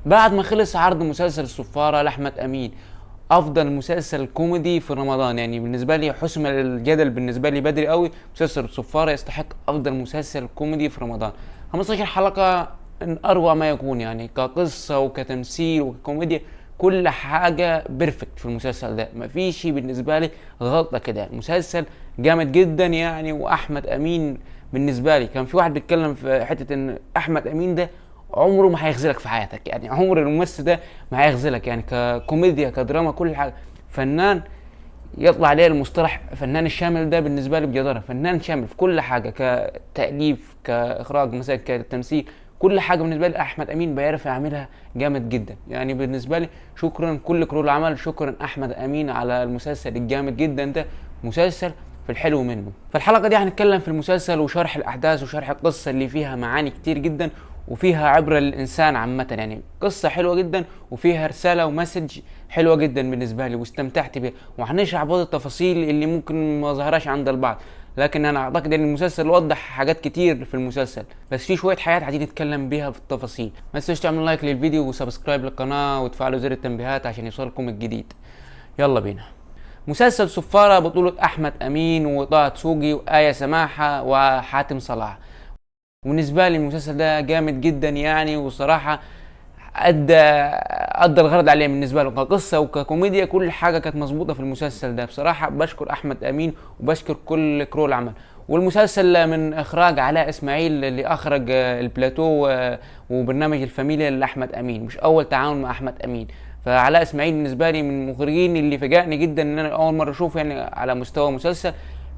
بعد ما خلص عرض مسلسل الصفارة لأحمد أمين افضل مسلسل كوميدي في رمضان، يعني بالنسبه لي حسم الجدل بالنسبه لي بدري قوي، مسلسل الصفاره يستحق افضل مسلسل كوميدي في رمضان. 15 حلقه ان اروع ما يكون، يعني كقصه وكتمثيل وككوميديا كل حاجه بيرفكت في المسلسل ده، مفيش بالنسبه لي غلطه كده. مسلسل جامد جدا يعني. واحمد امين بالنسبه لي كان في واحد بيتكلم في حته ان احمد امين ده عمره ما هيخذلك في حياتك، يعني عمر الممثل ده ما هيخذلك، يعني ككوميديا كدراما كل حاجه. فنان يطلع عليه المصطلح فنان الشامل، ده بالنسبه لي بجداره فنان شامل في كل حاجه، كتاليف كاخراج مثلا كتمثيل، كل حاجه بالنسبه لي احمد امين بيعرف يعملها جامد جدا. يعني بالنسبه لي شكرا كل كرو العمل، شكرا احمد امين على المسلسل الجامد جدا ده، مسلسل في الحلو منه. فالحلقه دي هنتكلم في المسلسل وشرح الاحداث وشرح القصه اللي فيها معاني كتير جدا وفيها عبره للانسان عامه، يعني قصه حلوه جدا وفيها رساله ومسج حلوه جدا بالنسبه لي واستمتعت بيها. وهنشرح بعض التفاصيل اللي ممكن ما ظهرش عند البعض، لكن انا اعتقد ان المسلسل وضح حاجات كتير في المسلسل، بس في شويه حاجات عايزين نتكلم بيها في التفاصيل. ما تنسوش تعملوا لايك للفيديو وسبسكرايب للقناه وتفعلوا زر التنبيهات عشان يوصلكم الجديد. يلا بينا. مسلسل صفارة بطولة أحمد أمين وطه دسوقي وآية سماحة وحاتم صلاح. وبالنسبة لي المسلسل ده جامد جدا يعني، وصراحة أدى الغرض عليه بالنسبة له كقصة وككوميديا، كل حاجة كانت مظبوطة في المسلسل ده. بصراحة بشكر أحمد أمين وبشكر كل كرو العمل. والمسلسل من إخراج علاء إسماعيل اللي أخرج البلاتو وبرنامج الفاميليا لأحمد أمين، مش أول تعاون مع أحمد أمين. فعلاء اسماعيل بالنسبه لي من المخرجين اللي فاجأني جدا، ان انا اول مره اشوفه يعني على مستوى مسلسل،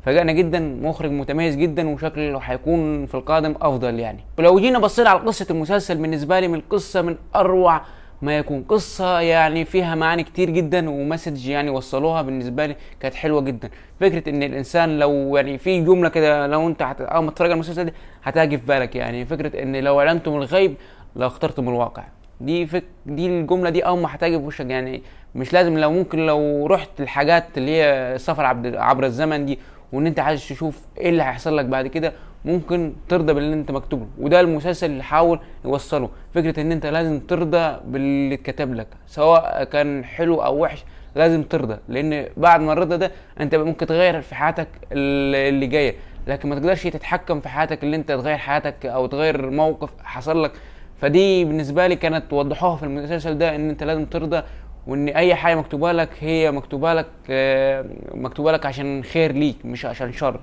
فاجأني جدا، مخرج متميز جدا وشكله هيكون في القادم افضل يعني. ولو جينا بصينا على قصه المسلسل، بالنسبه لي من القصه من اروع ما يكون، قصة يعني فيها معاني كتير جدا ومسج يعني وصلوها بالنسبة لي كانت حلوة جدا. فكرة ان الانسان لو يعني في جملة كده لو انت اول ما تتفرج على المسلسل ده هتيجي في بالك، يعني فكرة ان لو علمتم الغيب لو اخترتم الواقع. دي الجمله دي اول ما هتجي في وشك، يعني مش لازم، لو ممكن لو رحت الحاجات اللي هي السفر عبر الزمن دي، وان انت عايز تشوف ايه اللي هيحصل لك بعد كده، ممكن ترضى باللي انت مكتوب له. وده المسلسل اللي حاول يوصله، فكره ان انت لازم ترضى باللي اتكتب لك سواء كان حلو او وحش، لازم ترضى، لان بعد ما الرضا ده انت ممكن تغير في حياتك اللي جايه، لكن ما تقدرش تتحكم في حياتك اللي انت تغير حياتك او تغير موقف حصل لك. فدي بالنسبه لي كانت وضحوها في المسلسل ده، ان انت لازم ترضى، وان اي حاجه مكتوبه لك هي مكتوبه لك عشان خير ليك مش عشان شر.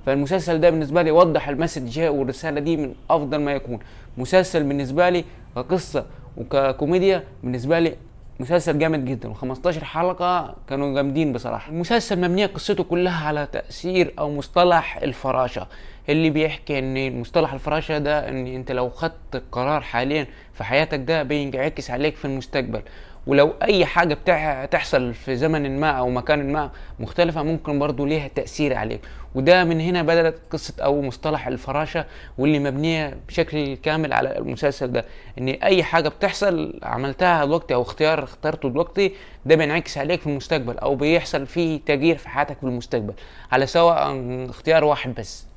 فالمسلسل ده بالنسبه لي وضح المسج والرساله دي من افضل ما يكون. مسلسل بالنسبه لي كقصه وككوميديا بالنسبه لي مسلسل جامد جدا، و15 حلقه كانوا جامدين بصراحه. المسلسل مبنيه قصته كلها على تاثير او مصطلح الفراشه، اللي بيحكي ان مصطلح الفراشه ده ان انت لو خدت قرار حاليا في حياتك ده بينعكس عليك في المستقبل، ولو اي حاجه تحصل في زمن ما او مكان ما مختلفه ممكن برضو ليها تاثير عليك. وده من هنا بدات قصه او مصطلح الفراشه، واللي مبنيه بشكل كامل على المسلسل ده، ان اي حاجه بتحصل عملتها دلوقتي او اختيار اخترته دلوقتي ده بينعكس عليك في المستقبل، او بيحصل فيه تغيير في حياتك في المستقبل على سواء اختيار واحد بس.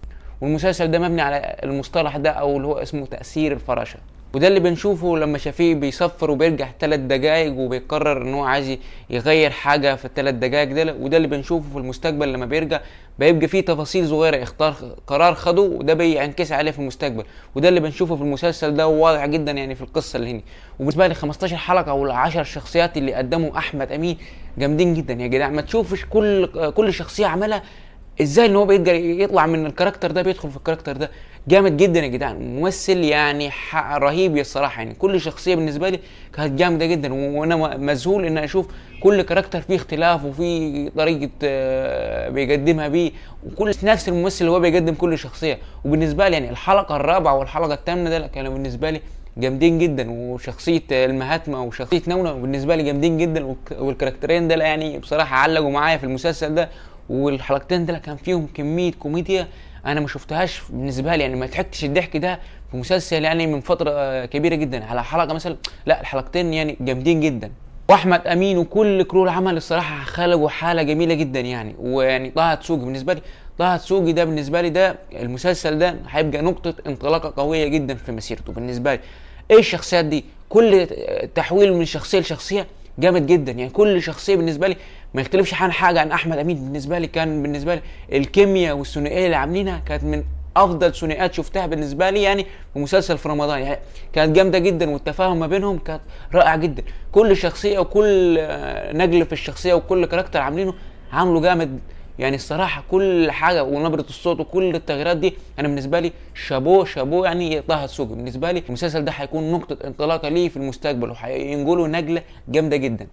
والمسلسل ده مبني على المصطلح ده او اللي هو اسمه تأثير الفراشة. وده اللي بنشوفه لما شفيق بيصفر وبيرجع 3 دقايق وبيقرر ان هو عايز يغير حاجة في ال3 دقايق ده، وده اللي بنشوفه في المستقبل لما بيرجع بيبقى فيه تفاصيل صغيرة اختار قرار خده وده بينعكس عليه في المستقبل. وده اللي بنشوفه في المسلسل ده واضح جدا يعني في القصة اللي هنا. وبالنسبة لي 15 حلقة او 10 شخصيات اللي قدموا احمد امين جامدين جدا يا جدع. ما تشوفش كل شخصية عملها ازاي ان هو بيقدر يطلع من الكاركتر ده بيدخل في الكاركتر ده، جامد جدا يا جدعان. ممثل يعني رهيب الصراحه، يعني كل شخصيه بالنسبه لي كانت جامده جدا، وانا مذهول ان اشوف كل كاركتر فيه اختلاف وفيه طريقه بيقدمها بيه، وكل نفس الممثل اللي هو بيقدم كل شخصيه. وبالنسبه لي يعني الحلقه الرابعه والحلقه الثامنه ده كانوا بالنسبه لي جامدين جدا، وشخصيه المهاتما وشخصيه نونا بالنسبه لي جامدين جدا، والكاركترين ده يعني بصراحه علقوا معايا في المسلسل ده. والحلقتين ده كان فيهم كميه كوميديا انا ما شفتهاش بالنسبه لي، يعني ما ضحكتش الضحك ده في مسلسل يعني من فتره كبيره جدا على حلقه مثلا، لا الحلقتين يعني جامدين جدا. واحمد امين وكل كرو العمل الصراحه خلقوا حاله جميله جدا يعني. ويعني طه دسوقي بالنسبه لي، طه دسوقي ده بالنسبه لي ده المسلسل ده هيبقى نقطه انطلاقه قويه جدا في مسيرته بالنسبه لي. ايه الشخصيات دي كل تحويل من شخصيه لشخصيه جامد جدا. يعني كل شخصيه بالنسبه لي ما يختلفش عن حاجه عن احمد امين. بالنسبه لي كان بالنسبه لي الكيمياء والثنائيه اللي عاملينها كانت من افضل ثنائيات شفتها بالنسبه لي يعني في مسلسل في رمضان. يعني كانت جامده جدا، والتفاهم ما بينهم كانت رائع جدا. كل شخصيه وكل نجل في الشخصيه وكل كاركتر عامله جامد. يعني الصراحه كل حاجه ونبره الصوت وكل التغييرات دي انا بالنسبه لي شابوه يعني طه دسوقي. بالنسبه لي المسلسل ده هيكون نقطه انطلاقه ليه في المستقبل، وهينقلوا نقله جامده جدا.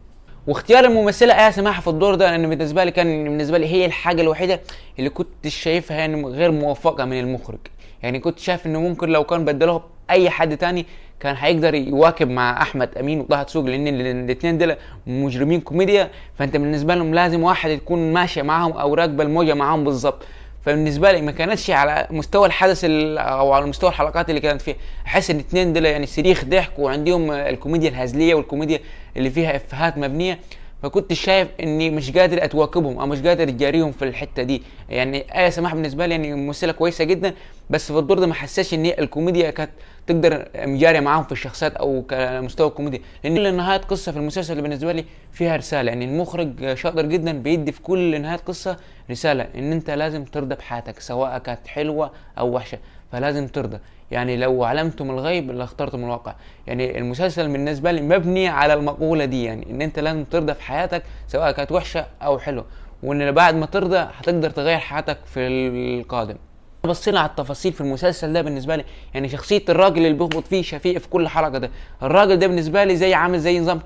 واختيار الممثله ايه سماحه في الدور ده، لان بالنسبه لي هي الحاجه الوحيده اللي كنت شايفها يعني غير موفقه من المخرج. يعني كنت شايف انه ممكن لو كان بدلوها باي حد تاني كان هيقدر يواكب مع احمد امين وطه دسوقي، لان الاثنين دول مجرمين كوميديا، فانت بالنسبه لهم لازم واحد يكون ماشي معاهم او راكبه الموجه معاهم بالظبط. فبالنسبه لي ما كانتش على مستوى الحدث او على مستوى الحلقات اللي كانت فيها. احس ان الاثنين دول يعني صريخ ضحك، وعندهم الكوميديا الهزليه والكوميديا اللي فيها افيهات مبنيه. فكنت شايف اني مش قادر اتواكبهم او مش قادر اجاريهم في الحته دي. يعني ايه سماح بالنسبه لي يعني ممثله كويسه جدا، بس في الدور ده ما حسيتش ان هي الكوميديا كانت تقدر مجاريه معاهم في الشخصيات او كمستوى الكوميديا. لان نهايه قصه في المسلسل اللي بالنسبه لي فيها رساله. يعني المخرج شاطر جدا، بيدي في كل نهايه قصه رساله ان انت لازم ترضى بحياتك سواء كانت حلوه او وحشه، فلازم ترضى. يعني لو علمتم الغيب لاخترتم الواقع. يعني المسلسل بالنسبه لي مبني على المقوله دي، يعني ان انت لازم ترضى في حياتك سواء كانت وحشه او حلوه، وان بعد ما ترضى هتقدر تغير حياتك في القادم. بصينا على التفاصيل في المسلسل ده بالنسبه لي، يعني شخصيه الراجل اللي بيخبط فيه شفيق في كل حلقه ده، الراجل ده بالنسبه لي عامل زي نظام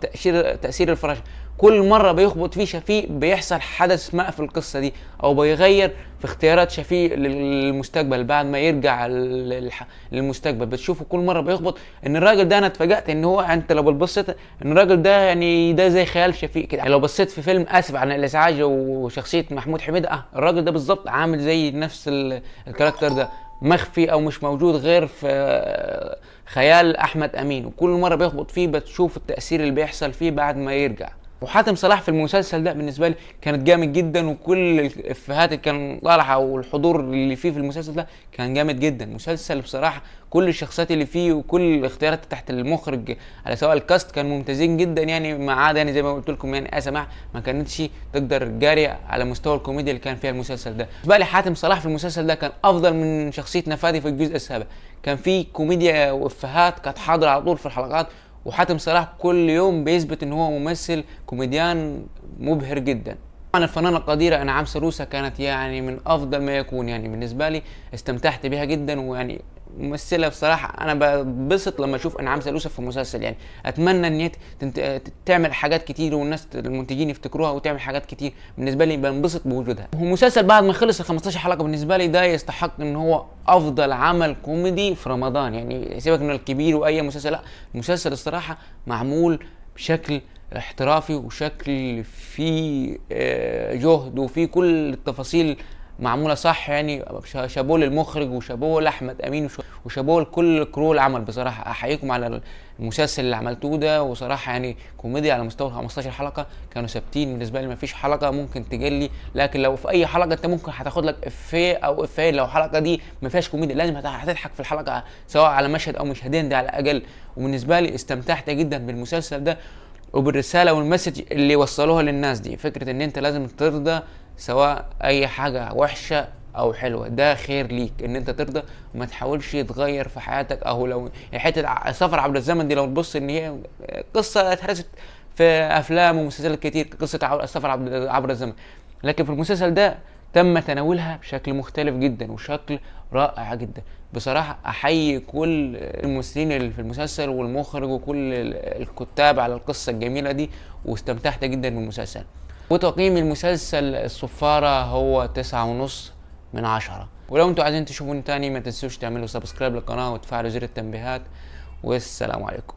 تاثير الفراشه. كل مره بيخبط فيه شفيق بيحصل حدث ما في القصه دي، او بيغير في اختيارات شفيق للمستقبل بعد ما يرجع للمستقبل. بتشوفه كل مره بيخبط ان الراجل ده، انا اتفاجأت ان هو انت لو بصيت ان الراجل ده يعني ده زي خيال شفيق كده. يعني لو بصيت في فيلم اسف عن الازعاج وشخصيه محمود حميده، الراجل ده بالظبط عامل زي نفس الكاركتر ده، مخفي او مش موجود غير في خيال احمد امين، وكل مره بيخبط فيه بتشوف التاثير اللي بيحصل فيه بعد ما يرجع. وحاتم صلاح في المسلسل ده بالنسبه لي كانت جامد جدا، وكل الافيهات اللي كان طالعه والحضور اللي فيه في المسلسل ده كان جامد جدا. مسلسل بصراحه كل الشخصيات اللي فيه وكل الاختيارات تحت المخرج على سواء الكاست كان ممتازين جدا. يعني ما عدا يعني زي ما قلت لكم يعني سماح ما كانتش تقدر جاريه على مستوى الكوميديا اللي كان فيها المسلسل ده. بالنسبه لي حاتم صلاح في المسلسل ده كان افضل من شخصيه نفادي في الجزء السابع. كان فيه كوميديا وافيهات كانت حاضره على طول في الحلقات، وحاتم صلاح كل يوم بيثبت ان هو ممثل كوميديان مبهر جدا. طبعا الفنانه القديره انعام سالوسة كانت يعني من افضل ما يكون. يعني بالنسبه لي استمتعت بيها جدا، ويعني ممثله بصراحه انا ببسط لما اشوف انعام سالوسة في مسلسل. يعني اتمنى ان هي تعمل حاجات كتير والناس المنتجين يفتكروها وتعمل حاجات كتير. بالنسبه لي بنبسط بوجودها. هو مسلسل بعد ما خلص ال 15 حلقه بالنسبه لي ده يستحق ان هو افضل عمل كوميدي في رمضان. يعني سيبك من الكبير واي مسلسل، لا المسلسل الصراحه معمول بشكل احترافي وشكل فيه جهد وفيه كل التفاصيل معموله صح. يعني شابوه للمخرج وشابوه لاحمد امين وشابوه لكل كرو العمل. بصراحه احييكم على المسلسل اللي عملتوه ده. وصراحه يعني كوميديا على مستوى 15 حلقه كانوا ثابتين. بالنسبه لي ما فيش حلقه ممكن تجلي، لكن لو في اي حلقه انت ممكن هتاخد لك افيه او افيه. لو الحلقه دي ما فيهاش كوميديا لازم هتضحك في الحلقه سواء على مشهد او مشهدين ده على الاقل. وبالنسبه لي استمتعت جدا بالمسلسل ده وبالرساله والمسج اللي وصلوها للناس دي. فكره ان انت لازم ترضى سواء اي حاجه وحشه او حلوه، ده خير ليك ان انت ترضى وما تحاولش تغير في حياتك. او لو حته السفر عبر الزمن دي لو تبص ان هي قصه اتهرست في افلام ومسلسلات كتير، قصه السفر عبر الزمن، لكن في المسلسل ده تم تناولها بشكل مختلف جدا وشكل رائع جدا. بصراحة أحيي كل الممثلين اللي في المسلسل والمخرج وكل الكتاب على القصة الجميلة دي، واستمتعت جدا بالمسلسل. وتقييم المسلسل الصفارة هو 9.5/10. ولو انتوا عايزين تشوفوني تاني ما تنسوش تعملوا سبسكرايب للقناة وتفعلوا زر التنبيهات. والسلام عليكم.